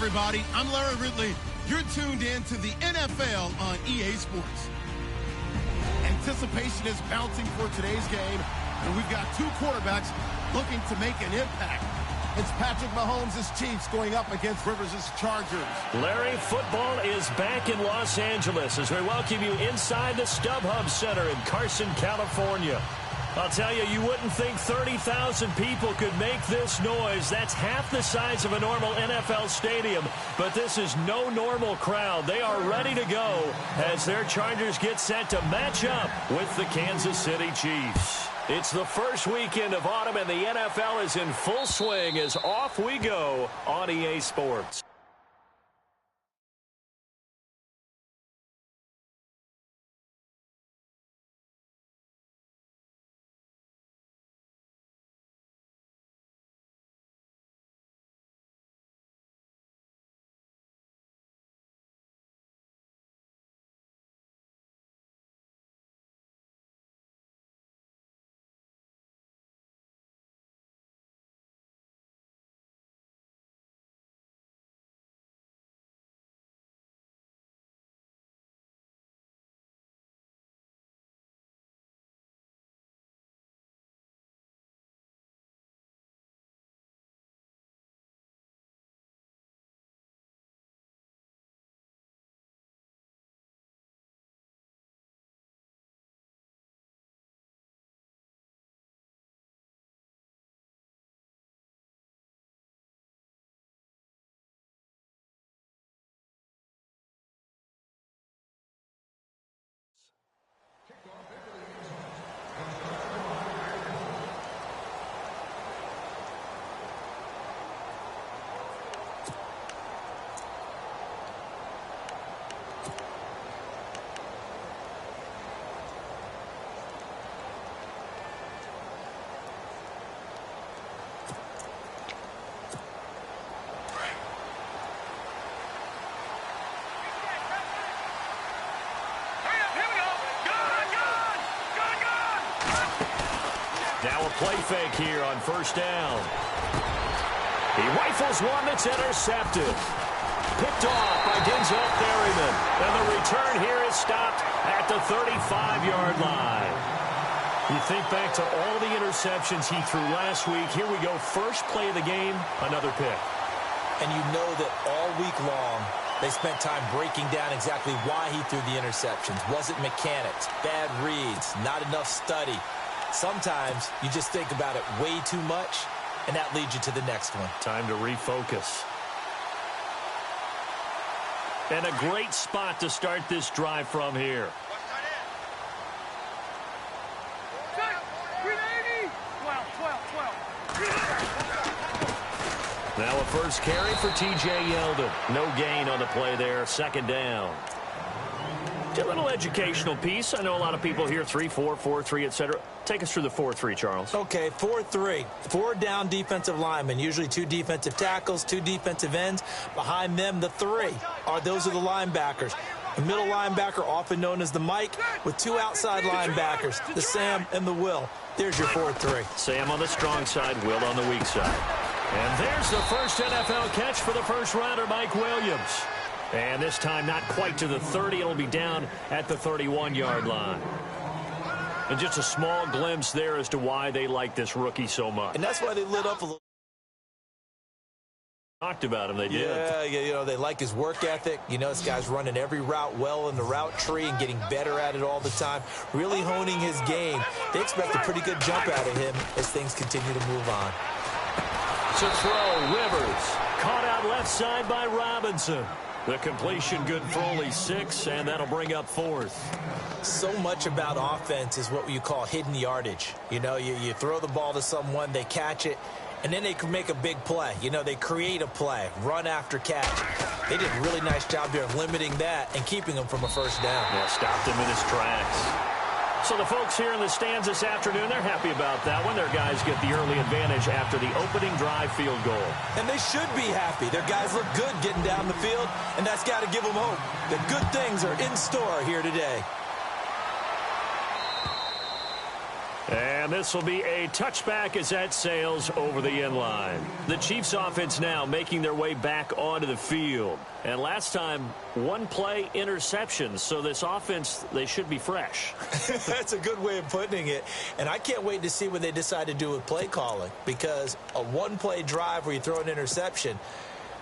everybody. I'm Larry Ridley. You're tuned in to the NFL on EA Sports. Anticipation is mounting for today's game, and we've got two quarterbacks looking to make an impact. It's Patrick Mahomes' Chiefs going up against Rivers' Chargers. Larry, football is back in Los Angeles as we welcome you inside the StubHub Center in Carson, California. I'll tell you, you wouldn't think 30,000 people could make this noise. That's half the size of a normal NFL stadium. But this is no normal crowd. They are ready to go as their Chargers get set to match up with the Kansas City Chiefs. It's the first weekend of autumn, and the NFL is in full swing as off we go on EA Sports. Now a play fake here on first down. He rifles one that's intercepted. Picked off by Denzel Perryman. And the return here is stopped at the 35-yard line. You think back to all the interceptions he threw last week. Here we go. First play of the game, another pick. And you know that all week long, they spent time breaking down exactly why he threw the interceptions. Was it mechanics, bad reads, not enough study? Sometimes you just think about it way too much, and that leads you to the next one. Time to refocus. And a great spot to start this drive from here. Now a first carry for T.J. Yeldon. No gain on the play there. Second down. A little educational piece. I know a lot of people hear 3-4, 4-3, etc. Take us through the 4-3, Charles. Okay, 4-3. 4 down defensive linemen, usually 2 defensive tackles, 2 defensive ends. Behind them, the 3 those are the linebackers. The middle linebacker, often known as the Mike, with 2 outside linebackers, the Sam and the Will. There's your 4-3. Sam on the strong side, Will on the weak side. And there's the first NFL catch for the first rounder, Mike Williams. And this time not quite to the 30. It'll be down at the 31-yard line. And just a small glimpse there as to why they like this rookie so much. And that's why they lit up a little. Talked about him, they did. Yeah, you know, they like his work ethic. You know, this guy's running every route well in the route tree and getting better at it all the time, really honing his game. They expect a pretty good jump out of him as things continue to move on. To throw, Rivers. Caught out left side by Robinson. The completion good for only 6, and that'll bring up 4th. So much about offense is what you call hidden yardage. You know, you throw the ball to someone, they catch it, and then they can make a big play. You know, they create a play, run after catch. They did a really nice job there of limiting that and keeping him from a first down. Yeah, stopped him in his tracks. So the folks here in the stands this afternoon, they're happy about that one. Their guys get the early advantage after the opening drive field goal. And they should be happy. Their guys look good getting down the field, and that's got to give them hope that good things are in store here today. And this will be a touchback as that sails over the end line. The Chiefs offense now making their way back onto the field. And last time, one play interception. So this offense, they should be fresh. That's a good way of putting it. And I can't wait to see what they decide to do with play calling. Because a one-play drive where you throw an interception,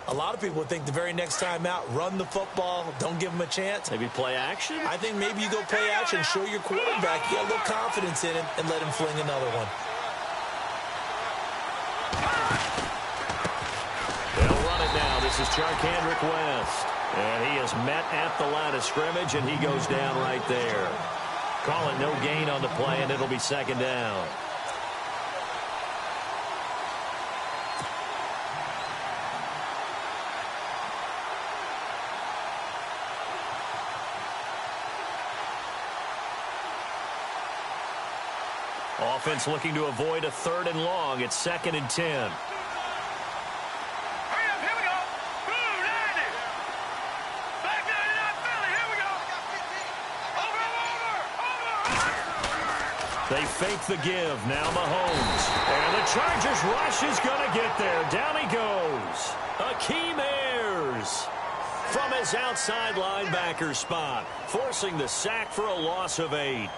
a lot of people would think the very next time out, run the football, don't give them a chance. Maybe play action? I think maybe you go play action, show your quarterback you got a little confidence in him, and let him fling another one. They'll run it now. This is Charkandrick West. And he is met at the line of scrimmage, and he goes down right there. Call it no gain on the play, and it'll be second down. Offense looking to avoid a 3rd and long. It's 2nd and 10. Hurry up, here we go. Blue 90. Back 99 Philly, here we go. Over. They fake the give. Now Mahomes. And the Chargers rush is going to get there. Down he goes. Akeem Ayers from his outside linebacker spot, forcing the sack for a loss of 8.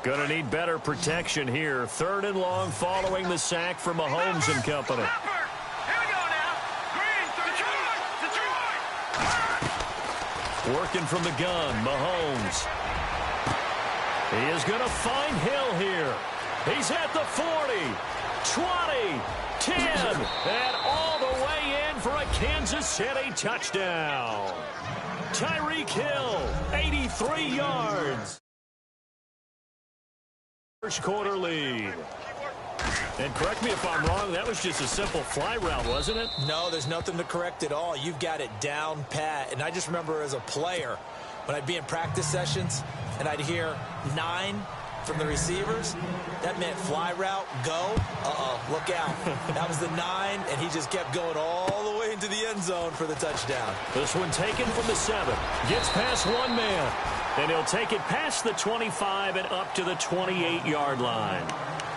Going to need better protection here. 3rd and long following the sack from Mahomes and company. Here we go now. Green, Detroit. Working from the gun, Mahomes. He is going to find Hill here. He's at the 40, 20, 10, and all the way in for a Kansas City touchdown. Tyreek Hill, 83 yards. First quarter lead. And correct me if I'm wrong, that was just a simple fly route, wasn't it? No, there's nothing to correct at all. You've got it down pat. And I just remember as a player, when I'd be in practice sessions and I'd hear 9 from the receivers, that meant fly route, go. Look out. That was the 9, and he just kept going all the way into the end zone for the touchdown. This one taken from the 7. Gets past one man. And he'll take it past the 25 and up to the 28-yard line.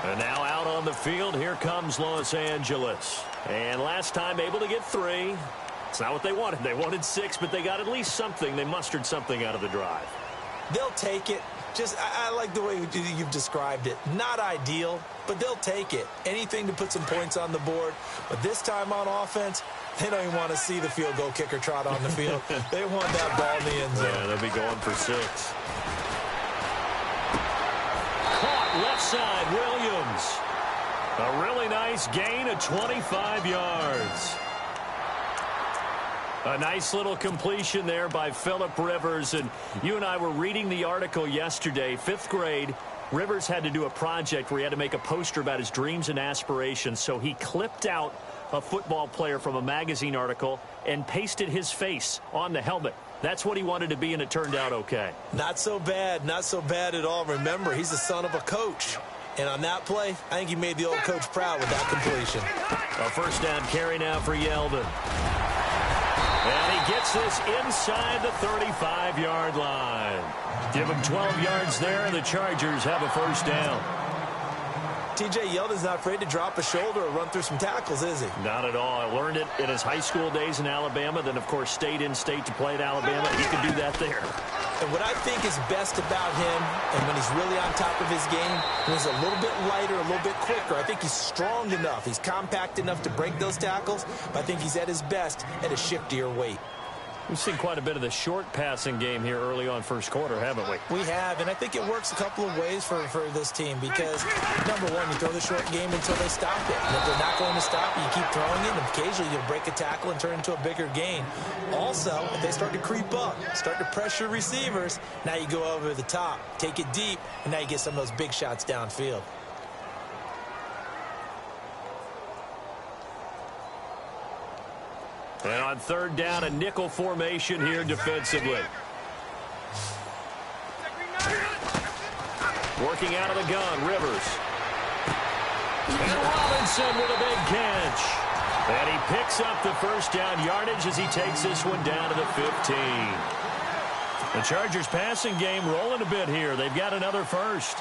And now out on the field, here comes Los Angeles. And last time able to get 3. It's not what they wanted. They wanted 6, but they got at least something. They mustered something out of the drive. They'll take it. Just, I like the way you've described it. Not ideal, but they'll take it. Anything to put some points on the board. But this time on offense, they don't even want to see the field goal kicker trot on the field. They want that ball in the end zone. Yeah, they'll be going for 6. Caught left side, Williams. A really nice gain of 25 yards. A nice little completion there by Phillip Rivers. And you and I were reading the article yesterday, 5th grade. Rivers had to do a project where he had to make a poster about his dreams and aspirations. So he clipped out a football player from a magazine article and pasted his face on the helmet. That's what he wanted to be, and it turned out okay. Not so bad. Not so bad at all. Remember, he's the son of a coach. And on that play, I think he made the old coach proud with that completion. A first down carry now for Yeldon. And he gets this inside the 35-yard line. Give him 12 yards there, and the Chargers have a first down. T.J. Yeldon's not afraid to drop a shoulder or run through some tackles, is he? Not at all. I learned it in his high school days in Alabama, then, of course, stayed in state to play at Alabama. He can do that there. And what I think is best about him, and when he's really on top of his game, when he's a little bit lighter, a little bit quicker, I think he's strong enough. He's compact enough to break those tackles, but I think he's at his best at a shiftier weight. We've seen quite a bit of the short passing game here early on first quarter, haven't we? We have, and I think it works a couple of ways for this team because, number one, you throw the short game until they stop it. And if they're not going to stop it, you keep throwing it, and occasionally you'll break a tackle and turn it into a bigger gain. Also, if they start to creep up, start to pressure receivers, now you go over the top, take it deep, and now you get some of those big shots downfield. And on third down, a nickel formation here defensively. Working out of the gun, Rivers. And Robinson with a big catch. And he picks up the first down yardage as he takes this one down to the 15. The Chargers passing game rolling a bit here. They've got another first.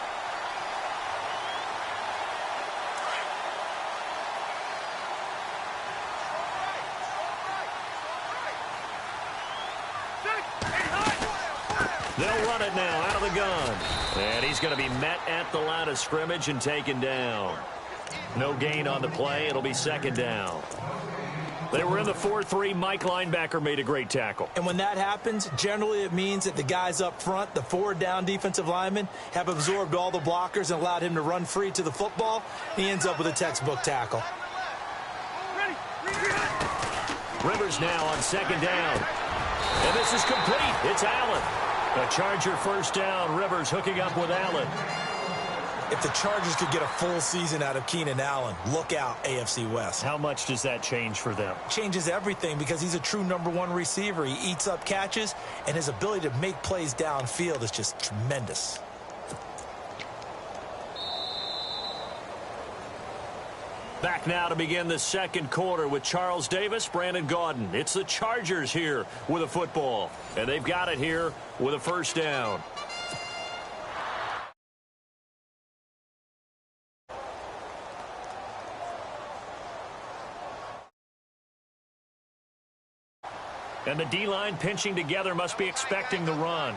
They'll run it now out of the gun. And he's going to be met at the line of scrimmage and taken down. No gain on the play. It'll be second down. They were in the 4-3. Mike linebacker made a great tackle. And when that happens, generally it means that the guys up front, the forward down defensive linemen, have absorbed all the blockers and allowed him to run free to the football. He ends up with a textbook tackle. Rivers now on second down. And this is complete. It's Allen. A Charger first down. Rivers hooking up with Allen. If the Chargers could get a full season out of Keenan Allen, look out, AFC West. How much does that change for them? Changes everything because he's a true #1 receiver. He eats up catches, and his ability to make plays downfield is just tremendous. Back now to begin the second quarter with Charles Davis, Brandon Gaudin. It's the Chargers here with a football, and they've got it here with a first down. And the D-line pinching together, must be expecting the run.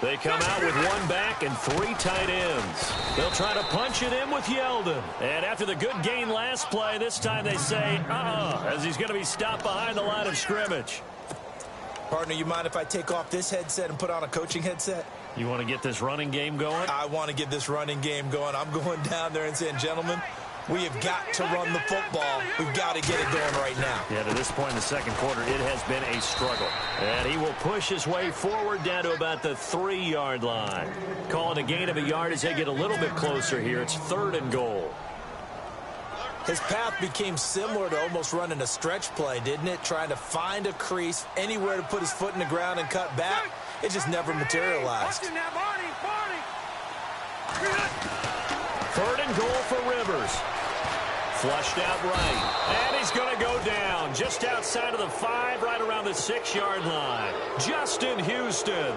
They come out with one back and 3 tight ends. They'll try to punch it in with Yeldon. And after the good gain last play, this time they say, as he's going to be stopped behind the line of scrimmage. Partner, you mind if I take off this headset and put on a coaching headset? You want to get this running game going? I want to get this running game going. I'm going down there and saying, gentlemen, we have got to run the football. We've got to get it going right now. Yeah, to this point in the second quarter, it has been a struggle. And he will push his way forward down to about the 3-yard line. Calling a gain of a yard as they get a little bit closer here. It's 3rd and goal. His path became similar to almost running a stretch play, didn't it? Trying to find a crease, anywhere to put his foot in the ground and cut back. It just never materialized. 3rd and goal for Rivers. Flushed out right. And he's going to go down just outside of the 5, right around the 6-yard line. Justin Houston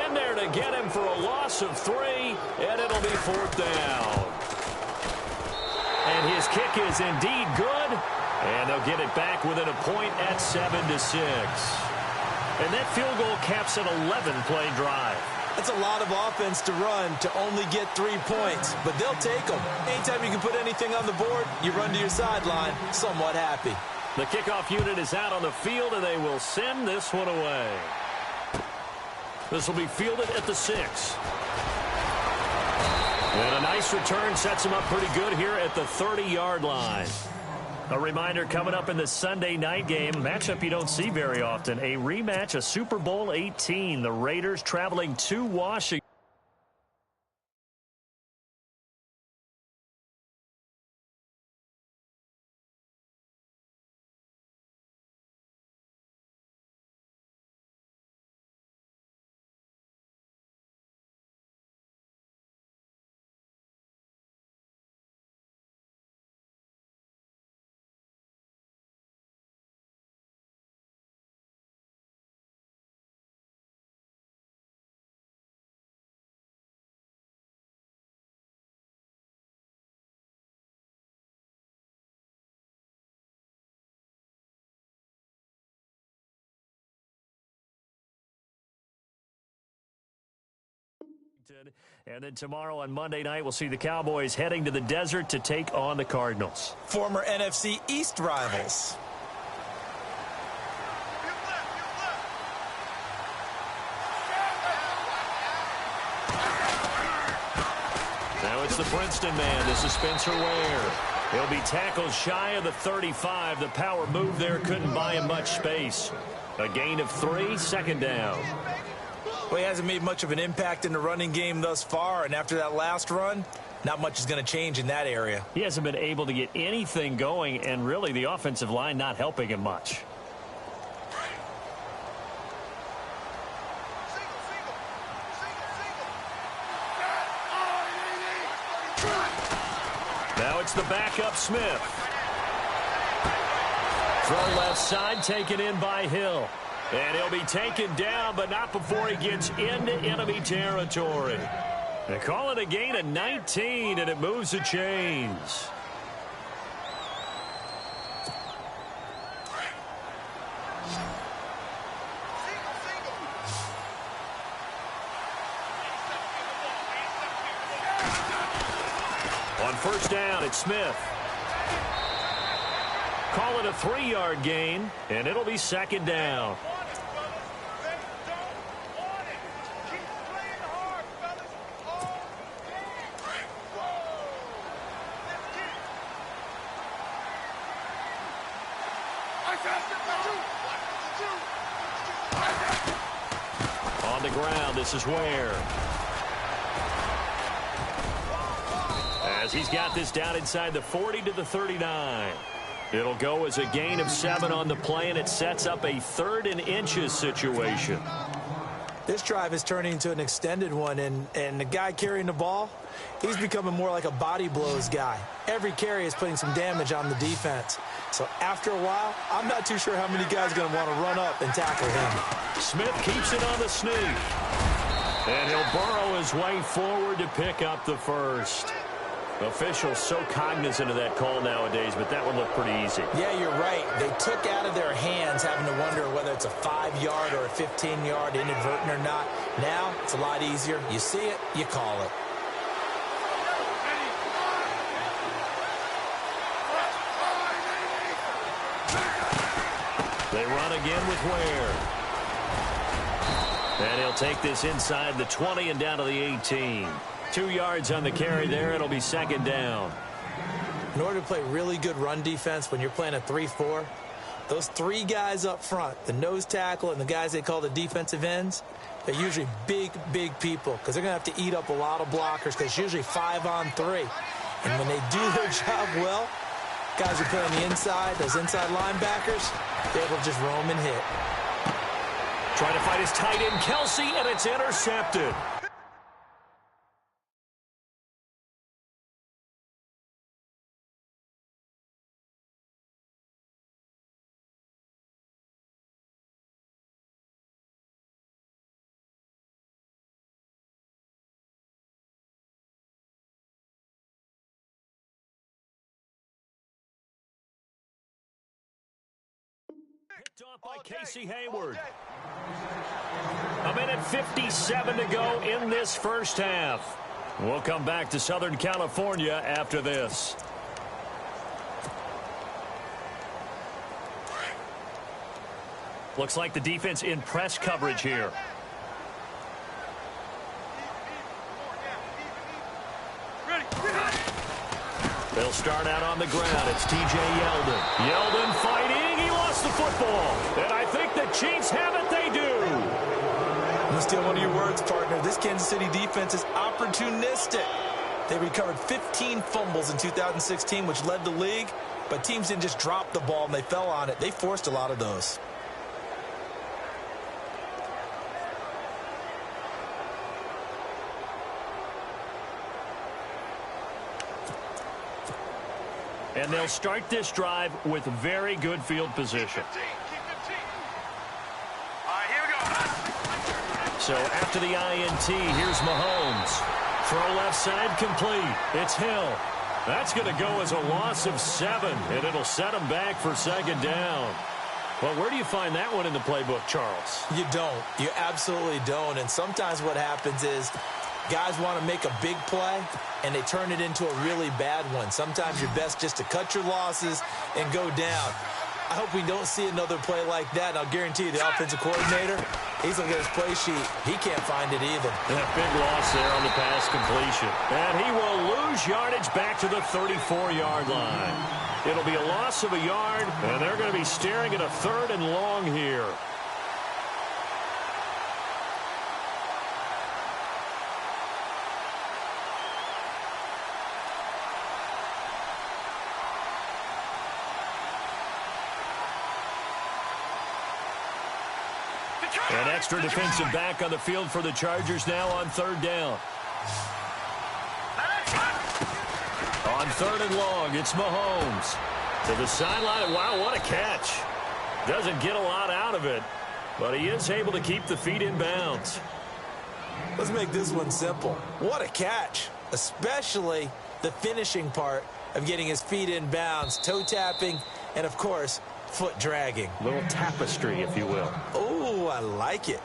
in there to get him for a loss of 3, and it'll be 4th down. And his kick is indeed good, and they'll get it back within a point at 7-6. And that field goal caps an 11-play drive. That's a lot of offense to run to only get 3 points, but they'll take them. Anytime you can put anything on the board, you run to your sideline, somewhat happy. The kickoff unit is out on the field, and they will send this one away. This will be fielded at the 6. And a nice return sets him up pretty good here at the 30-yard line. A reminder coming up in the Sunday night game, matchup you don't see very often, a rematch of Super Bowl 18. The Raiders traveling to Washington. And then tomorrow on Monday night, we'll see the Cowboys heading to the desert to take on the Cardinals. Former NFC East rivals. Now it's the Princeton man. This is Spencer Ware. He'll be tackled shy of the 35. The power move there couldn't buy him much space. A gain of 3, 2nd down. Well, he hasn't made much of an impact in the running game thus far, and after that last run, not much is going to change in that area. He hasn't been able to get anything going, and really the offensive line not helping him much. Now it's the backup Smith. Throw left side, taken in by Hill. And he'll be taken down, but not before he gets into enemy territory. They call it a gain of 19, and it moves the chains. On first down, it's Smith. Call it a 3-yard gain, and it'll be second down. On the ground, this is Ware. As he's got this down inside the 40 to the 39. It'll go as a gain of 7 on the play, and it sets up a 3rd and inches situation. This drive is turning into an extended one, and the guy carrying the ball, he's becoming more like a body blows guy. Every carry is putting some damage on the defense. So after a while, I'm not too sure how many guys are going to want to run up and tackle him. Smith keeps it on the sneak. And he'll burrow his way forward to pick up the first. Officials so cognizant of that call nowadays, but that one looked pretty easy. Yeah, you're right. They took out of their hands having to wonder whether it's a 5-yard or a 15-yard inadvertent or not. Now, it's a lot easier. You see it, you call it. They run again with Ware. And he'll take this inside the 20 and down to the 18. 2 yards on the carry there. It'll be second down. In order to play really good run defense when you're playing a 3-4, those 3 guys up front, the nose tackle and the guys they call the defensive ends, they're usually big, big people because they're going to have to eat up a lot of blockers because it's usually 5 on 3. And when they do their job well, guys who play on the inside, those inside linebackers, they're able to just roam and hit. Trying to fight his tight end, Kelsey, and it's intercepted. Picked off by Casey Hayward. A minute 57 to go in this first half. We'll come back to Southern California after this. Looks like the defense in press coverage here. They'll start out on the ground. It's T.J. Yeldon. Yeldon fighting. He lost the football. And I think the Chiefs have it. They do. I'm going to steal one of your words, partner. This Kansas City defense is opportunistic. They recovered 15 fumbles in 2016, which led the league. But teams didn't just drop the ball and they fell on it. They forced a lot of those. And they'll start this drive with very good field position. So after the INT, here's Mahomes. Throw left side complete. It's Hill. That's going to go as a loss of 7, and it'll set him back for second down. Well, where do you find that one in the playbook, Charles? You don't. You absolutely don't. And sometimes what happens is guys want to make a big play, and they turn it into a really bad one. Sometimes you're best just to cut your losses and go down. I hope we don't see another play like that. And I'll guarantee you the offensive coordinator, he's looking at his play sheet. He can't find it either. Yeah, big loss there on the pass completion. And he will lose yardage back to the 34-yard line. It'll be a loss of a yard, and they're going to be staring at a 3rd and long here. An extra defensive back on the field for the Chargers now on third down. On third and long, it's Mahomes. To the sideline. Wow, what a catch. Doesn't get a lot out of it, but he is able to keep the feet in bounds. Let's make this one simple. What a catch, especially the finishing part of getting his feet in bounds, toe tapping, and, of course, foot dragging. A little tapestry, if you will. Oh, I like it.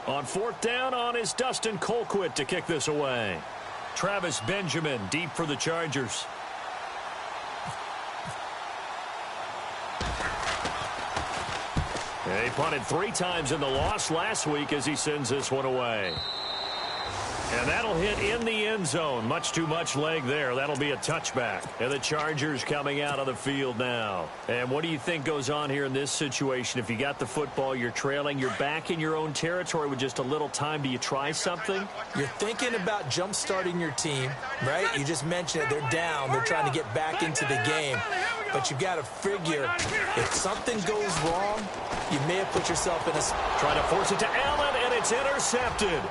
On fourth down is Dustin Colquitt to kick this away. Travis Benjamin deep for the Chargers. He punted 3 times in the loss last week as he sends this one away. And that'll hit in the end zone. Much too much leg there. That'll be a touchback. And the Chargers coming out of the field now. And what do you think goes on here in this situation? If you got the football, you're trailing, you're back in your own territory with just a little time. Do you try something? You're thinking about jump-starting your team, right? You just mentioned it. They're down. They're trying to get back into the game. But you've got to figure, if something goes wrong, you may have put yourself in a... Trying to force it to Allen, and it's intercepted.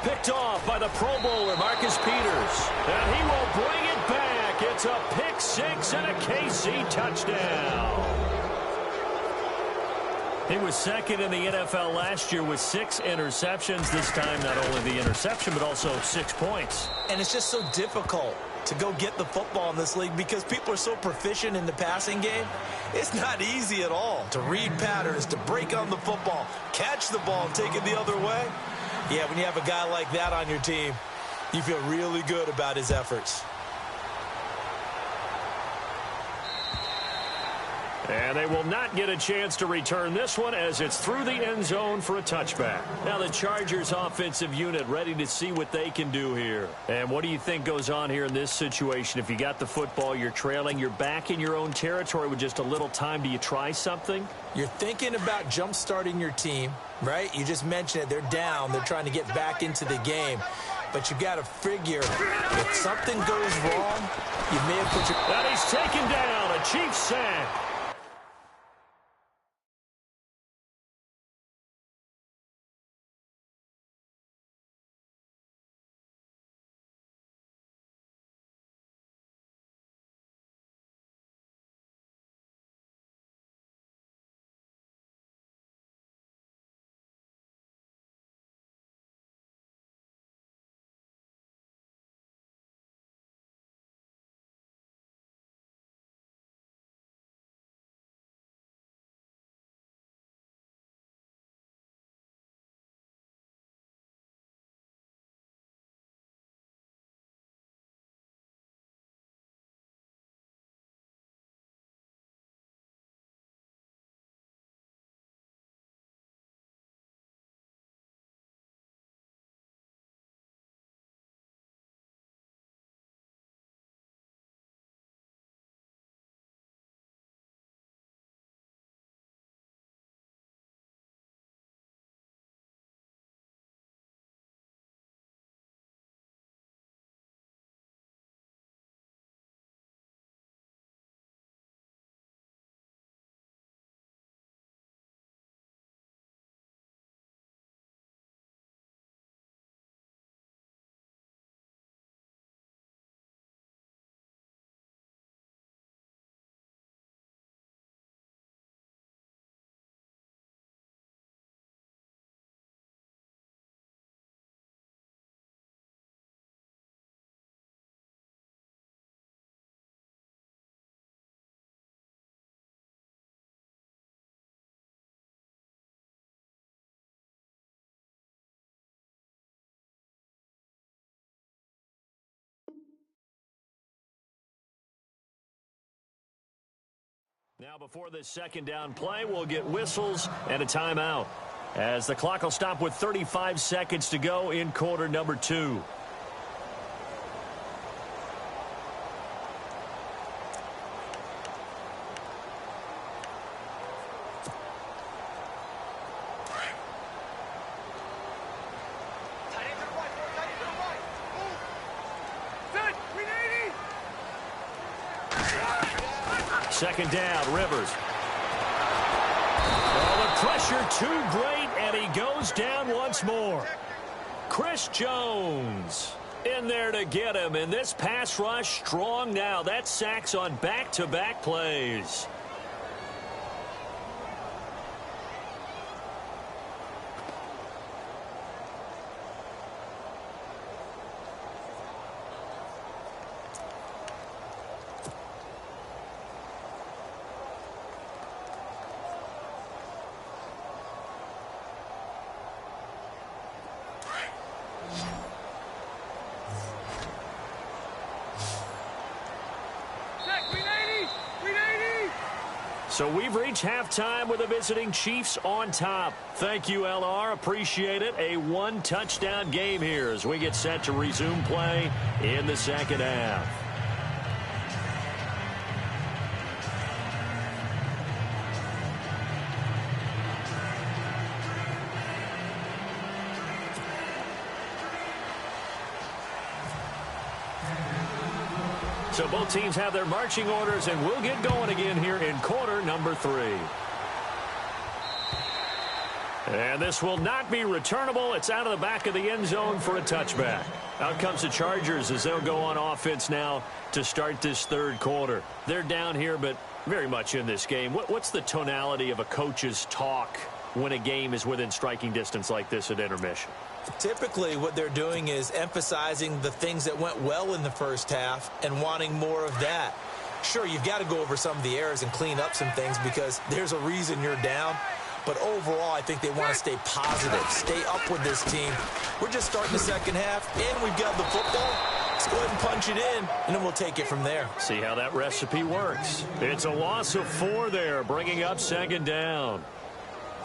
Picked off by the Pro Bowler, Marcus Peters. And he will bring it back. It's a pick six and a KC touchdown. He was second in the NFL last year with 6 interceptions. This time, not only the interception, but also 6 points. And it's just so difficult to go get the football in this league because people are so proficient in the passing game. It's not easy at all to read patterns, to break on the football, catch the ball, and take it the other way. Yeah, when you have a guy like that on your team, you feel really good about his efforts. And they will not get a chance to return this one as it's through the end zone for a touchback. Now the Chargers offensive unit ready to see what they can do here. And what do you think goes on here in this situation? If you got the football, you're trailing, you're back in your own territory with just a little time. Do you try something? You're thinking about jump-starting your team, right? You just mentioned it. They're down. They're trying to get back into the game. But you got to figure, if something goes wrong, you may have put your... And he's taken down. A Chiefs sack. Now before this second down play, we'll get whistles and a timeout, as the clock will stop with 35 seconds to go in quarter number 2. Second down, Rivers. Oh, the pressure too great, and he goes down once more. Chris Jones in there to get him, and this pass rush strong now. That's sacks on back-to-back plays. So we've reached halftime with the visiting Chiefs on top. Thank you, LR. Appreciate it. A one-touchdown game here as we get set to resume play in the second half. So both teams have their marching orders, and we'll get going again here in quarter number 3. And this will not be returnable. It's out of the back of the end zone for a touchback. Out comes the Chargers as they'll go on offense now to start this third quarter. They're down here, but very much in this game. What's the tonality of a coach's talk when a game is within striking distance like this at intermission? Typically, what they're doing is emphasizing the things that went well in the first half and wanting more of that. Sure, you've got to go over some of the errors and clean up some things because there's a reason you're down. But overall, I think they want to stay positive, stay up with this team. We're just starting the second half, and we've got the football. Let's go ahead and punch it in, and then we'll take it from there. See how that recipe works. It's a loss of 4 there, bringing up second down.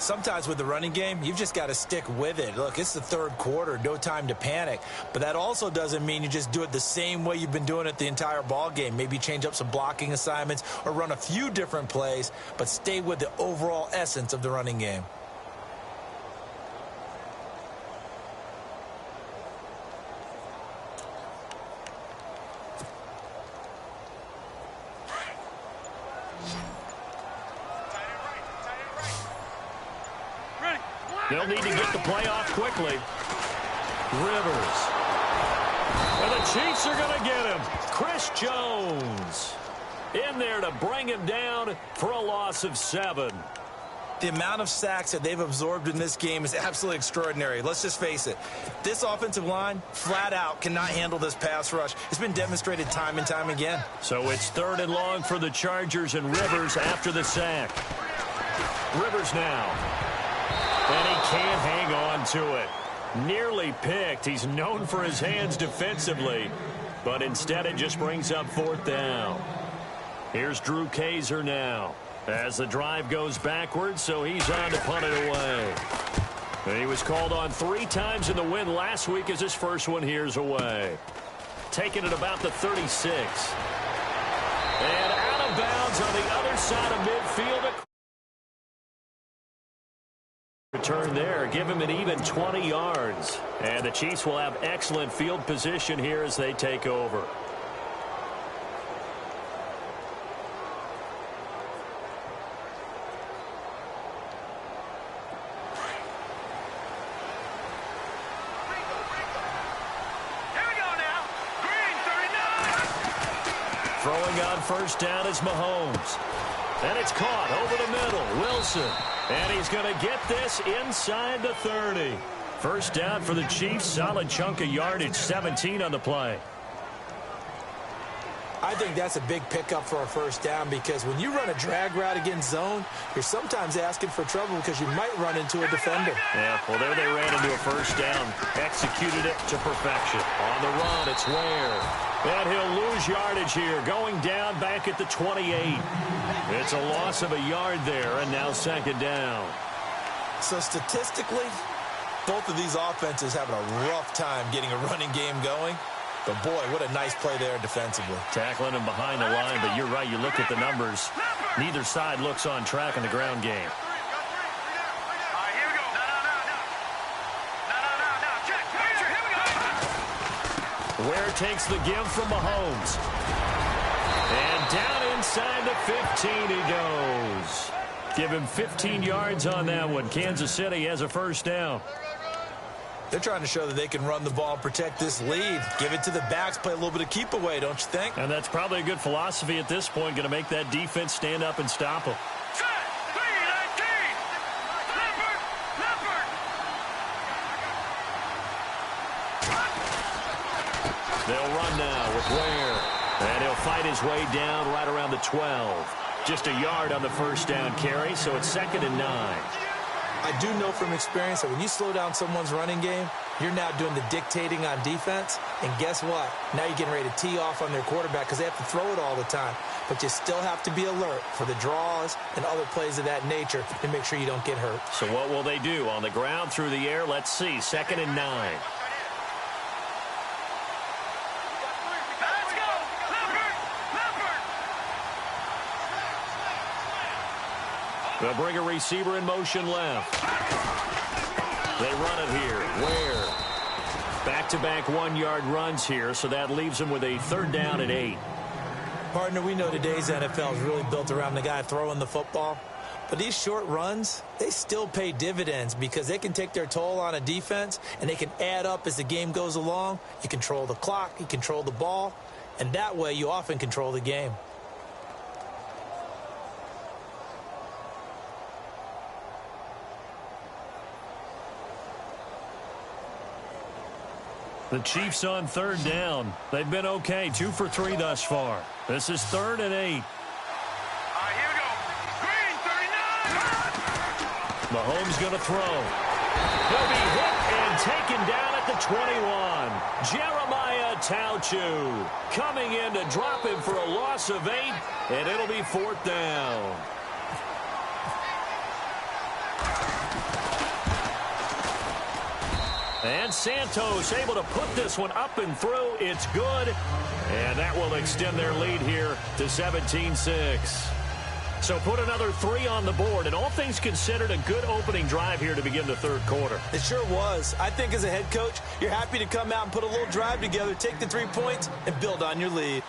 Sometimes with the running game, you've just got to stick with it. Look, it's the third quarter, no time to panic. But that also doesn't mean you just do it the same way you've been doing it the entire ball game. Maybe change up some blocking assignments or run a few different plays, but stay with the overall essence of the running game. They'll need to get the play off quickly. Rivers. And the Chiefs are going to get him. Chris Jones in there to bring him down for a loss of 7. The amount of sacks that they've absorbed in this game is absolutely extraordinary. Let's just face it. This offensive line, flat out, cannot handle this pass rush. It's been demonstrated time and time again. So it's 3rd and long for the Chargers and Rivers after the sack. Rivers now. And he can't hang on to it. Nearly picked. He's known for his hands defensively. But instead it just brings up 4th down. Here's Drew Kaiser now. As the drive goes backwards, so he's on to punt it away. And he was called on 3 times in the win last week as his first one here's away. Taking it about the 36. And out of bounds on the other side of midfield. Return there, give him an even 20 yards. And the Chiefs will have excellent field position here as they take over. Throwing on first down is Mahomes. And it's caught over the middle. Wilson. And he's going to get this inside the 30. First down for the Chiefs. Solid chunk of yardage. 17 on the play. I think that's a big pickup for a first down because when you run a drag route against zone, you're sometimes asking for trouble because you might run into a defender. Yeah, well, there they ran into a first down. Executed it to perfection. On the run, it's Ware. And he'll lose yardage here, going down back at the 28. It's a loss of a yard there, and now second down. So statistically, both of these offenses having a rough time getting a running game going. But, boy, what a nice play there defensively. Tackling him behind the line, but you're right. You look at the numbers. Neither side looks on track in the ground game. Ware takes the give from Mahomes. And down Inside the 15 he goes. Give him 15 yards on that one. Kansas City has a first down. They're trying to show that they can run the ball and protect this lead. Give it to the backs, play a little bit of keep away, don't you think? And that's probably a good philosophy at this point, going to make that defense stand up and stop them. They'll run now with Ware. And he'll fight his way down right around the 12. Just a yard on the first down carry, so it's 2nd and 9. I do know from experience that when you slow down someone's running game, you're now doing the dictating on defense. And guess what? Now you're getting ready to tee off on their quarterback because they have to throw it all the time. But you still have to be alert for the draws and other plays of that nature to make sure you don't get hurt. So what will they do? On the ground, through the air? Let's see. 2nd and 9. They'll bring a receiver in motion left. They run it here. Ware. Back-to-back 1-yard runs here, so that leaves them with a 3rd down and 8. Partner, we know today's NFL is really built around the guy throwing the football. But these short runs, they still pay dividends because they can take their toll on a defense and they can add up as the game goes along. You control the clock, you control the ball, and that way you often control the game. The Chiefs on 3rd down. They've been okay, 2 for 3 thus far. This is 3rd and 8. Here we go. Green, 39. Mahomes going to throw. He'll be hit and taken down at the 21. Jeremiah Tauchu coming in to drop him for a loss of 8, and it'll be 4th down. And Santos able to put this one up and through. It's good. And that will extend their lead here to 17-6. So put another 3 on the board. And all things considered, a good opening drive here to begin the 3rd quarter. It sure was. I think as a head coach, you're happy to come out and put a little drive together, take the 3 points, and build on your lead.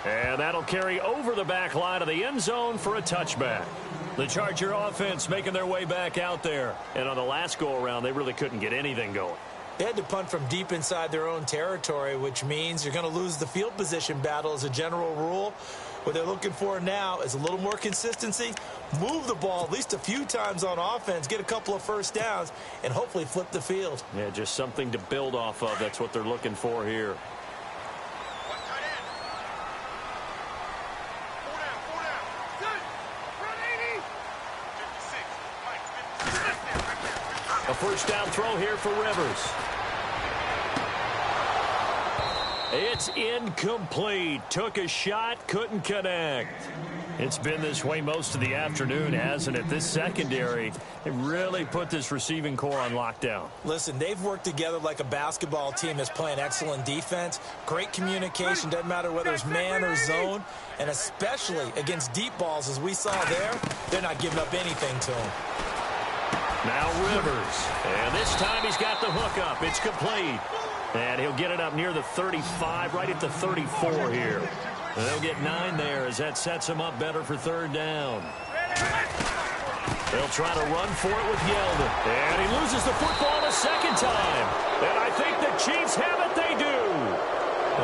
And that'll carry over the back line of the end zone for a touchback. The Charger offense making their way back out there. And on the last go-around, they really couldn't get anything going. They had to punt from deep inside their own territory, which means you're going to lose the field position battle as a general rule. What they're looking for now is a little more consistency, move the ball at least a few times on offense, get a couple of first downs, and hopefully flip the field. Yeah, just something to build off of. That's what they're looking for here. A first down throw here for Rivers. It's incomplete. Took a shot, couldn't connect. It's been this way most of the afternoon, hasn't it? This secondary, they really put this receiving core on lockdown. Listen, they've worked together like a basketball team that's playing excellent defense. Great communication, doesn't matter whether it's man or zone. And especially against deep balls, as we saw there, they're not giving up anything to them. Now Rivers. And this time he's got the hook up. It's complete. And he'll get it up near the 35, right at the 34 here. And they'll get 9 there as that sets him up better for 3rd down. They'll try to run for it with Yeldon. And he loses the football a second time. And I think the Chiefs have it. They do.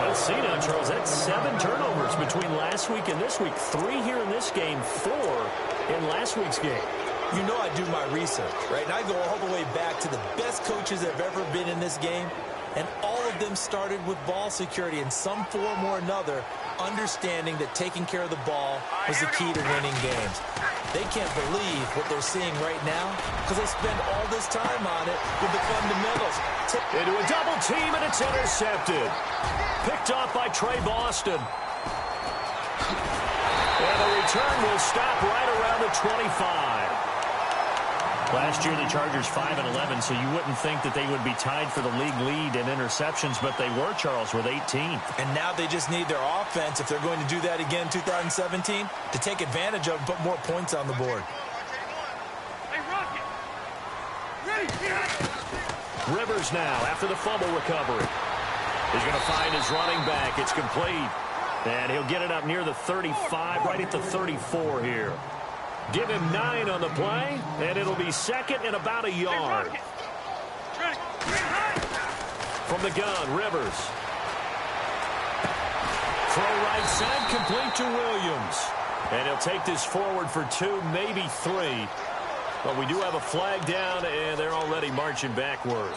Let's see now, Charles. That's 7 turnovers between last week and this week. 3 here in this game, 4 in last week's game. You know I do my research, right? And I go all the way back to the best coaches that have ever been in this game. And all of them started with ball security in some form or another, understanding that taking care of the ball was the key to winning games. They can't believe what they're seeing right now because they spend all this time on it with the fundamentals. Into a double team, and it's intercepted. Picked off by Trey Boston. And the return will stop right around the 25. Last year, the Chargers 5-11, so you wouldn't think that they would be tied for the league lead in interceptions, but they were, Charles, with 18. And now they just need their offense, if they're going to do that again in 2017, to take advantage of and put more points on the board. Rivers now after the fumble recovery. He's going to find his running back. It's complete. And he'll get it up near the 35, right at the 34 here. Give him 9 on the play, and it'll be second and about a yard. From the gun, Rivers. Throw right side, complete to Williams. And he'll take this forward for 2, maybe 3. But we do have a flag down, and they're already marching backward.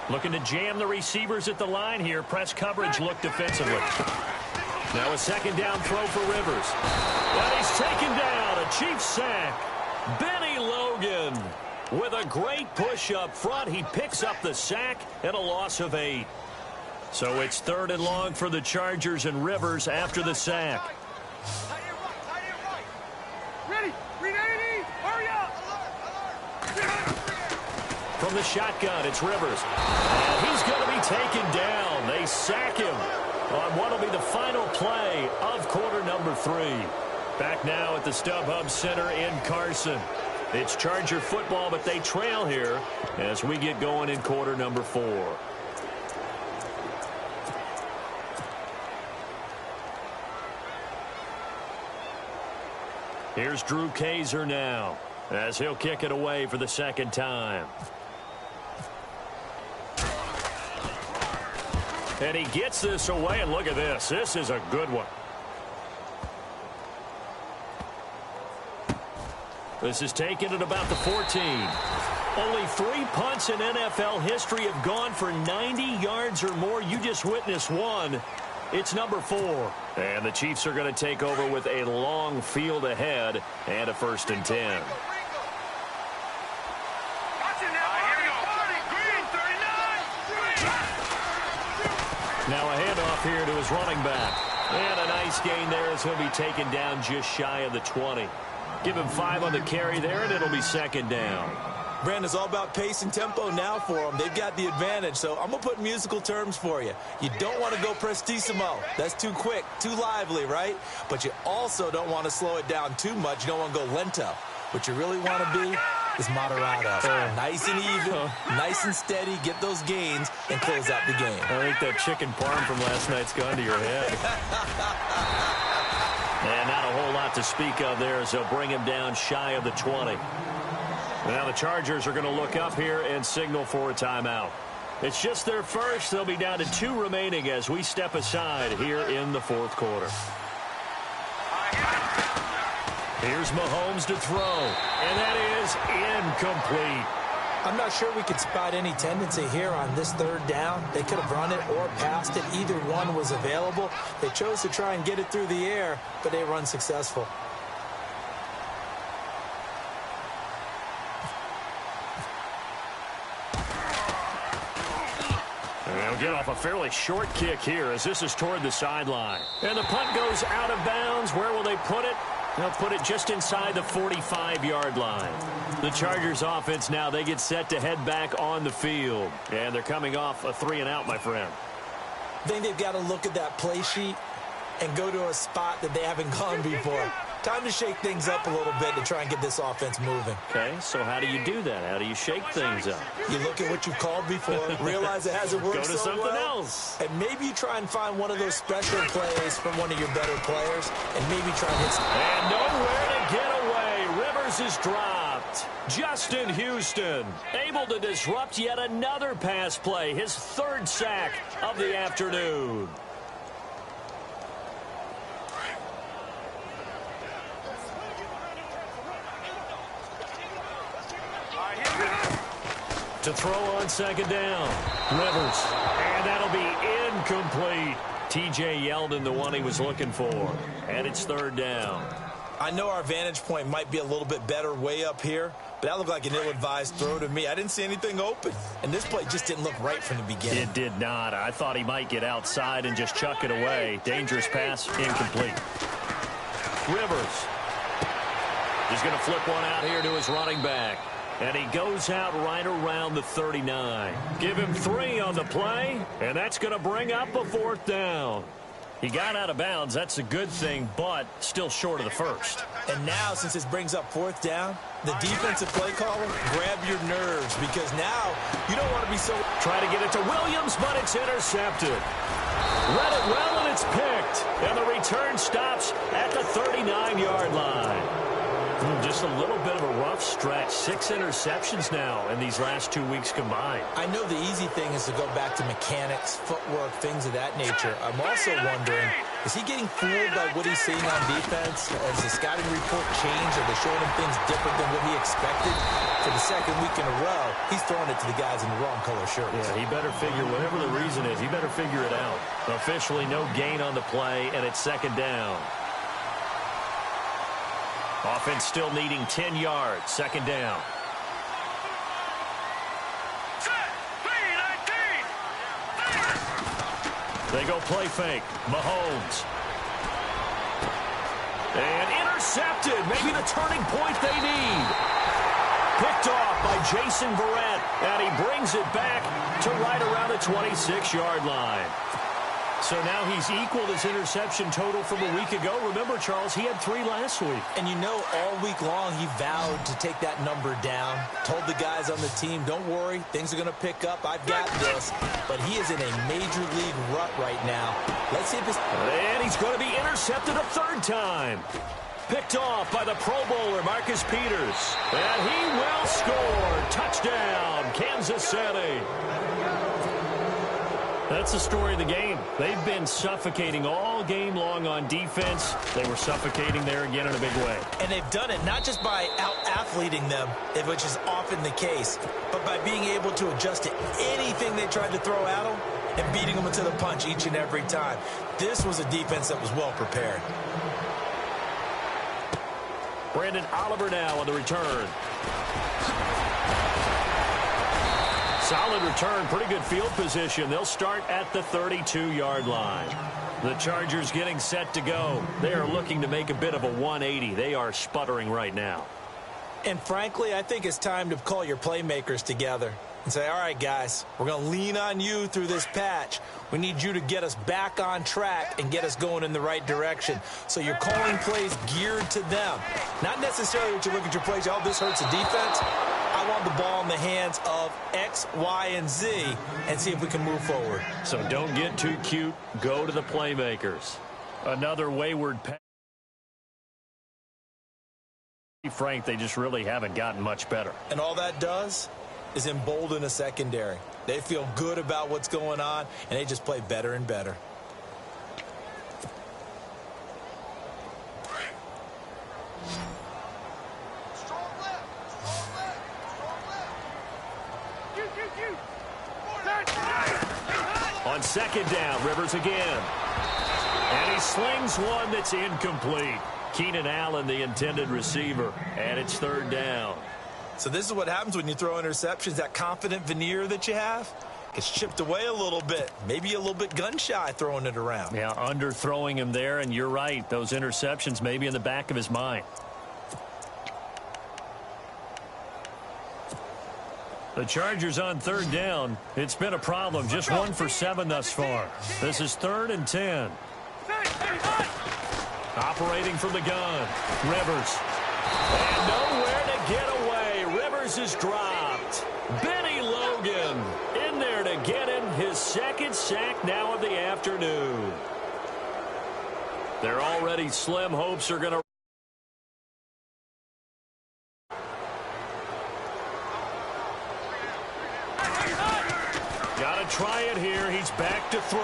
Looking to jam the receivers at the line here. Press coverage look defensively. Now a second down throw for Rivers. And he's taken down. A Chiefs sack. Benny Logan with a great push up front. He picks up the sack and a loss of 8. So it's 3rd and long for the Chargers and Rivers after the sack. Ready. Hurry up. From the shotgun, it's Rivers. And he's going to be taken down. They sack him on what will be the final play of quarter number 3. Back now at the StubHub Center in Carson. It's Charger football, but they trail here as we get going in quarter number 4. Here's Drew Kaiser now as he'll kick it away for the second time. And he gets this away, and look at this. This is a good one. This is taken at about the 14. Only 3 punts in NFL history have gone for 90 yards or more. You just witnessed one. It's number 4. And the Chiefs are going to take over with a long field ahead and a 1st and 10. Now a handoff here to his running back. And a nice gain there as he'll be taken down just shy of the 20. Give him 5 on the carry there, and it'll be second down. Brandon, it's all about pace and tempo now for them. They've got the advantage, so I'm going to put musical terms for you. You don't want to go prestissimo. That's too quick, too lively, right? But you also don't want to slow it down too much. You don't want to go lento. What you really want to be is moderato. Nice and even, nice and steady, get those gains, and close out the game. I think that chicken parm from last night's gone to your head. And not a whole lot to speak of there as they'll bring him down shy of the 20. Now the Chargers are going to look up here and signal for a timeout. It's just their first. They'll be down to 2 remaining as we step aside here in the 4th quarter. Here's Mahomes to throw, and that is incomplete. I'm not sure we could spot any tendency here on this 3rd down. They could have run it or passed it. Either one was available. They chose to try and get it through the air, but they were unsuccessful. They'll get off a fairly short kick here as this is toward the sideline. And the punt goes out of bounds. Where will they put it? They'll put it just inside the 45-yard line. The Chargers offense now, they get set to head back on the field. And they're coming off a 3-and-out, my friend. I think they've got to look at that play sheet and go to a spot that they haven't gone before. Time to shake things up a little bit to try and get this offense moving. Okay, so how do you do that? How do you shake things up? You look at what you've called before, realize it hasn't worked so well. Go to something else. And maybe you try and find one of those special plays from one of your better players, and maybe try and hit some. And nowhere to get away. Rivers is dropped. Justin Houston able to disrupt yet another pass play. His 3rd sack of the afternoon. To throw on second down. Rivers. And that'll be incomplete. T.J. Yeldon, the one he was looking for. And it's 3rd down. I know our vantage point might be a little bit better way up here, but that looked like an ill-advised throw to me. I didn't see anything open. And this play just didn't look right from the beginning. It did not. I thought he might get outside and just chuck it away. Dangerous pass, incomplete. Rivers. He's going to flip one out here to his running back. And he goes out right around the 39. Give him 3 on the play, and that's going to bring up a 4th down. He got out of bounds. That's a good thing, but still short of the first. And now, since this brings up fourth down, the defensive play caller, grab your nerves, because now you don't want to be so... Try to get it to Williams, but it's intercepted. Read it well, and it's picked. And the return stops at the 39-yard line. Just a little bit of a rough stretch. 6 interceptions now in these last 2 weeks combined. I know the easy thing is to go back to mechanics, footwork, things of that nature. I'm also wondering, is he getting fooled by what he's seeing on defense? Has the scouting report changed? Are they showing him things different than what he expected? For the second week in a row, he's throwing it to the guys in the wrong color shirts. Yeah, he better figure, whatever the reason is, he better figure it out. Officially no gain on the play, and it's second down. Offense still needing 10 yards. Second down. They go play fake. Mahomes. And intercepted. Maybe the turning point they need. Picked off by Jason Verrett. And he brings it back to right around the 26-yard line. So now he's equaled his interception total from a week ago. Remember, Charles, he had 3 last week. And you know, all week long, he vowed to take that number down. Told the guys on the team, don't worry, things are going to pick up. I've got this. But he is in a major league rut right now. Let's see if this... And he's going to be intercepted a 3rd time. Picked off by the Pro Bowler, Marcus Peters. And he will score. Touchdown, Kansas City. That's the story of the game. They've been suffocating all game long on defense. They were suffocating there again in a big way. And they've done it not just by out-athleting them, which is often the case, but by being able to adjust to anything they tried to throw at them and beating them to the punch each and every time. This was a defense that was well prepared. Brandon Oliver now on the return. Solid return, pretty good field position. They'll start at the 32-yard line. The Chargers getting set to go. They are looking to make a bit of a 180. They are sputtering right now. And frankly, I think it's time to call your playmakers together and say, all right, guys, we're going to lean on you through this patch. We need you to get us back on track and get us going in the right direction. So you're calling plays geared to them. Not necessarily what you look at your plays, oh, this hurts the defense. I want the ball in the hands of X, Y, and Z and see if we can move forward. So don't get too cute. Go to the playmakers. Another wayward pass. Frank, they just really haven't gotten much better. And all that does is embolden a secondary. They feel good about what's going on, and they just play better and better. On second down, Rivers again. And he slings one that's incomplete. Keenan Allen, the intended receiver, and it's 3rd down. So this is what happens when you throw interceptions. That confident veneer that you have gets chipped away a little bit. Maybe a little bit gun-shy throwing it around. Yeah, underthrowing him there, and you're right. Those interceptions may be in the back of his mind. The Chargers on 3rd down. It's been a problem. Just 1 for 7 thus far. This is 3rd and 10. Operating from the gun. Rivers. And nowhere to get away. Rivers is dropped. Benny Logan in there to get him his 2nd sack now of the afternoon. Their already slim hopes are going to... Got to try it here. He's back to throw.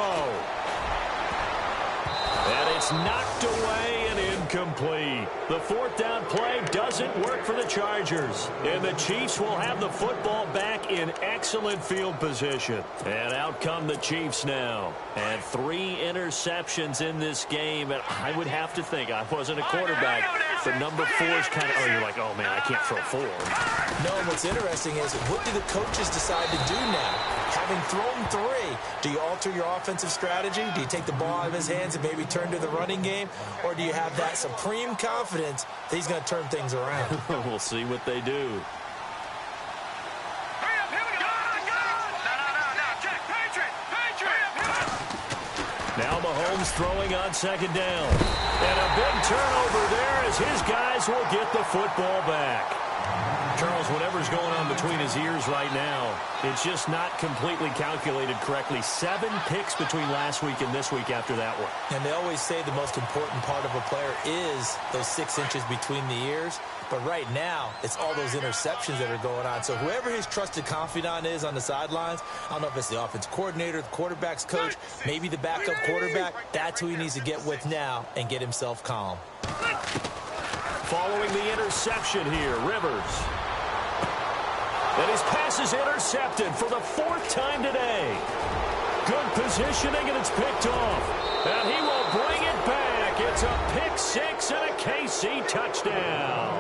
And it's knocked away and incomplete. The 4th down play doesn't work for the Chargers. And the Chiefs will have the football back in excellent field position. And out come the Chiefs now. And 3 interceptions in this game. And I would have to think, I wasn't a quarterback, but number 4 is kind of, oh, you're like, oh, man, I can't throw 4. No, what's interesting is, what do the coaches decide to do now? Having thrown 3, do you alter your offensive strategy? Do you take the ball out of his hands and maybe turn to the running game? Or do you have that supreme confidence that he's going to turn things around? We'll see what they do. Now Mahomes throwing on second down. And a big turnover there as his guys will get the football back. Charles, whatever's going on between his ears right now, it's just not completely calculated correctly. 7 picks between last week and this week after that one. And they always say the most important part of a player is those 6 inches between the ears. But right now, it's all those interceptions that are going on. So whoever his trusted confidant is on the sidelines, I don't know if it's the offense coordinator, the quarterback's coach, maybe the backup quarterback, that's who he needs to get with now and get himself calm. Following the interception here, Rivers. And his pass is intercepted for the 4th time today. Good positioning, and it's picked off. And he will bring it back. It's a pick 6 and a KC touchdown.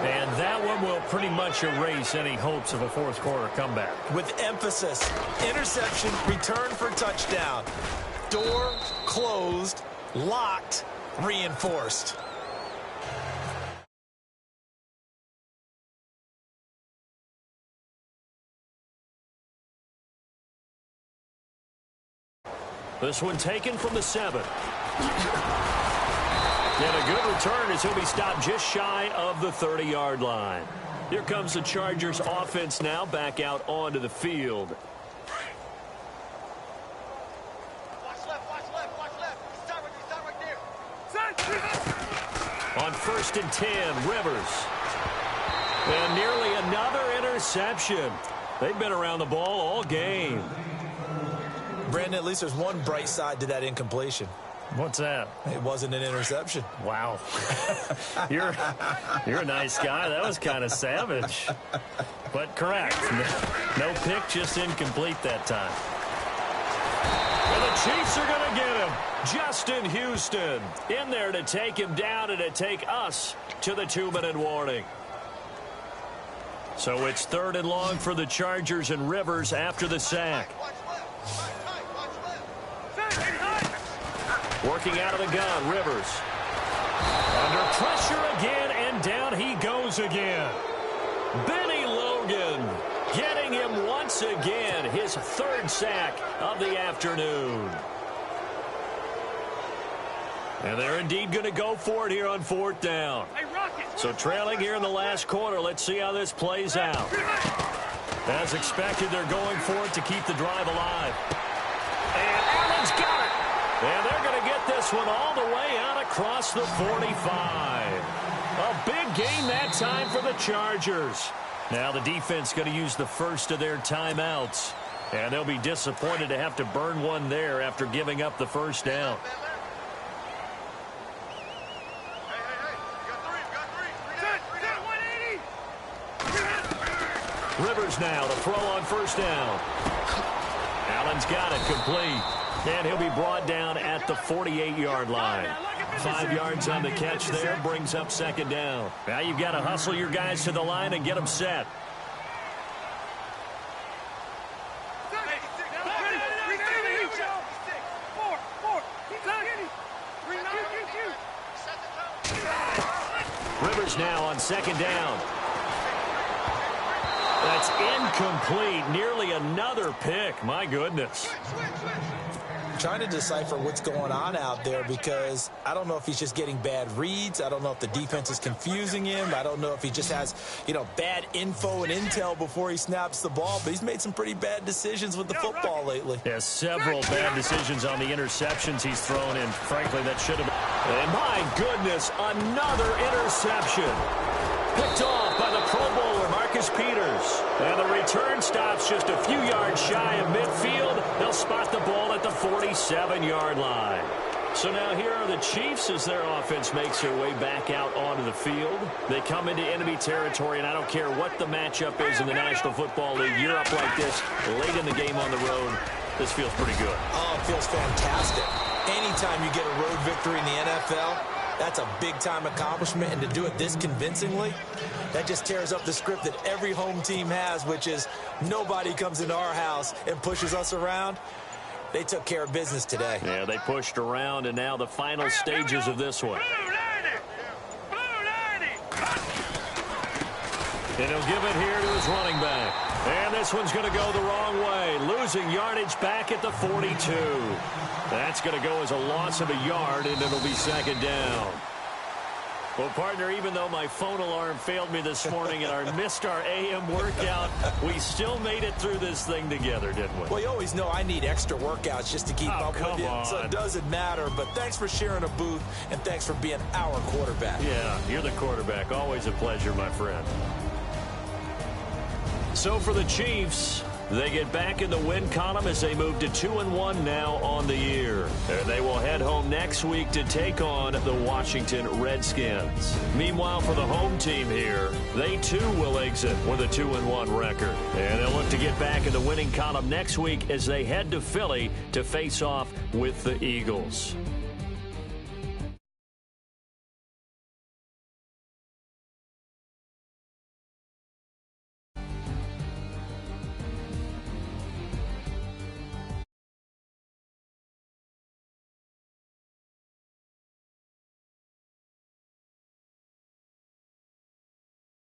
And that one will pretty much erase any hopes of a 4th quarter comeback. With emphasis, interception, return for touchdown. Door closed, locked, reinforced. This one taken from the 7. And a good return as he'll be stopped just shy of the 30-yard line. Here comes the Chargers offense now back out onto the field. Watch left, watch left, watch left. Start right there. On 1st and 10, Rivers. And nearly another interception. They've been around the ball all game. Brandon, at least there's one bright side to that incompletion. What's that? It wasn't an interception. Wow. You're a nice guy. That was kind of savage. But correct. No pick, just incomplete that time. And the Chiefs are going to get him. Justin Houston in there to take him down and to take us to the 2-minute warning. So it's 3rd and long for the Chargers, and Rivers after the sack. Working out of the gun, Rivers. Under pressure again, and down he goes again. Benny Logan getting him once again, his 3rd sack of the afternoon. And they're indeed going to go for it here on 4th down. So trailing here in the last quarter, let's see how this plays out. As expected, they're going for it to keep the drive alive. And Allen's got it. And they're going to get this one all the way out across the 45. A big gain that time for the Chargers. Now the defense going to use the first of their timeouts. And they'll be disappointed to have to burn one there after giving up the first down. Rivers now to throw on 1st down. Allen's got it complete. And he'll be brought down at the 48-yard line. 5 yards on the catch there, brings up 2nd down. Now you've got to hustle your guys to the line and get them set. Rivers now on 2nd down. That's incomplete. Nearly another pick. My goodness. Trying to decipher what's going on out there because I don't know if he's just getting bad reads. I don't know if the defense is confusing him. I don't know if he just has, bad info and intel before he snaps the ball. But he's made some pretty bad decisions with the football lately. Yeah, several bad decisions on the interceptions he's thrown in. Frankly, that should have been. And my goodness, another interception. Picked off by the Pro Bowler, Marcus Peters. And the return stops just a few yards shy of midfield. They'll spot the ball at the 47-yard line. So now here are the Chiefs as their offense makes their way back out onto the field. They come into enemy territory, and I don't care what the matchup is in the National Football League. You're up like this late in the game on the road. This feels pretty good. Oh, it feels fantastic. Anytime you get a road victory in the NFL, that's a big-time accomplishment, and to do it this convincingly, that just tears up the script that every home team has, which is nobody comes into our house and pushes us around. They took care of business today. Yeah, they pushed around, and now the final stages of this one. And he'll give it here to his running back. And this one's going to go the wrong way. Losing yardage back at the 42. That's going to go as a loss of a yard, and it'll be second down. Well, partner, even though my phone alarm failed me this morning and I missed our AM workout, we still made it through this thing together, didn't we? Well, you always know I need extra workouts just to keep up with you, so it doesn't matter. But thanks for sharing a booth, and thanks for being our quarterback. Yeah, you're the quarterback. Always a pleasure, my friend. So for the Chiefs, they get back in the win column as they move to 2-1 now on the year. And they will head home next week to take on the Washington Redskins. Meanwhile, for the home team here, they too will exit with a 2-1 record. And they'll look to get back in the winning column next week as they head to Philly to face off with the Eagles.